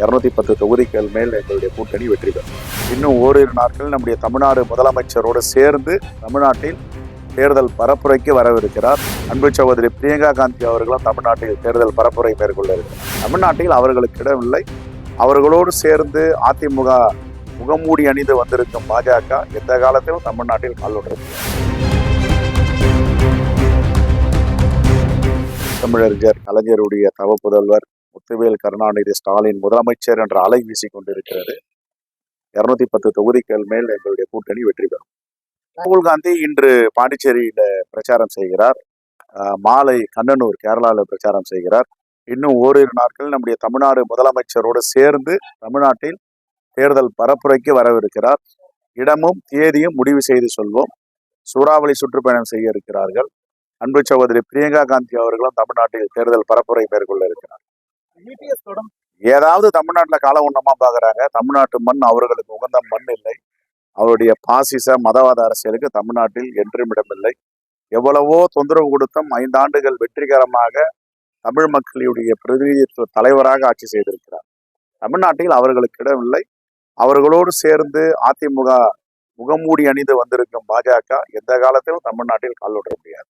210 தொகுதிகள் மேல் எங்களுடைய கூட்டணி வெற்றி பெறும். இன்னும் ஓரிரு நாட்கள் நம்முடைய தமிழ்நாடு முதலமைச்சரோடு சேர்ந்து தமிழ்நாட்டில் தேர்தல் பரப்புரைக்கு வரவிருக்கிறார். அன்பு சகோதரி பிரியங்கா காந்தி அவர்களும் தமிழ்நாட்டில் தேர்தல் பரப்புரை மேற்கொள்ள இருக்கிறார். தமிழ்நாட்டில் அவர்களுக்கு இடமில்லை. அவர்களோடு சேர்ந்து அதிமுக முகமூடி அணிந்து வந்திருக்கும் பாஜக எந்த காலத்திலும் தமிழ்நாட்டில் காலோடு தமிழறிஞர் கலைஞருடைய தவ புதல்வர் முத்துவேல் கருணாநிதி ஸ்டாலின் முதலமைச்சர் என்ற அலை வீசிக் கொண்டிருக்கிறது. 210 தொகுதிகள் மேல் எங்களுடைய கூட்டணி வெற்றி பெறும். ராகுல் காந்தி இன்று பாண்டிச்சேரியில பிரச்சாரம் செய்கிறார். மாலை கண்ணனூர் கேரளாவில் பிரச்சாரம் செய்கிறார். இன்னும் ஓரிரு நாட்கள் நம்முடைய தமிழ்நாடு முதலமைச்சரோடு சேர்ந்து தமிழ்நாட்டில் தேர்தல் பரப்புரைக்கு வரவிருக்கிறார். இடமும் தேதியும் முடிவு செய்து சொல்வோம். சூறாவளி சுற்றுப்பயணம் செய்ய இருக்கிறார்கள். அன்பு சகோதரி பிரியங்கா காந்தி அவர்களும் தமிழ்நாட்டில் தேர்தல் பரப்புரை மேற்கொள்ள இருக்கிறார். ஏதாவது தமிழ்நாட்டில் கால உண்ணமா பாக்குறாங்க. தமிழ்நாட்டு மண் அவர்களுக்கு உகந்த மண் இல்லை. அவருடைய பாசிச மதவாத அரசியலுக்கு தமிழ்நாட்டில் என்றும் இடமில்லை. எவ்வளவோ தொந்தரவு கொடுத்தும் 5 ஆண்டுகள் வெற்றிகரமாக தமிழ் மக்களுடைய பிரதிநிதித்துவ தலைவராக ஆட்சி செய்திருக்கிறார். தமிழ்நாட்டில் அவர்களுக்கு இடமில்லை. அவர்களோடு சேர்ந்து அதிமுக முகமூடி அணிந்து வந்திருக்கும் பாஜக எந்த காலத்திலும் தமிழ்நாட்டில் காலோட முடியாது.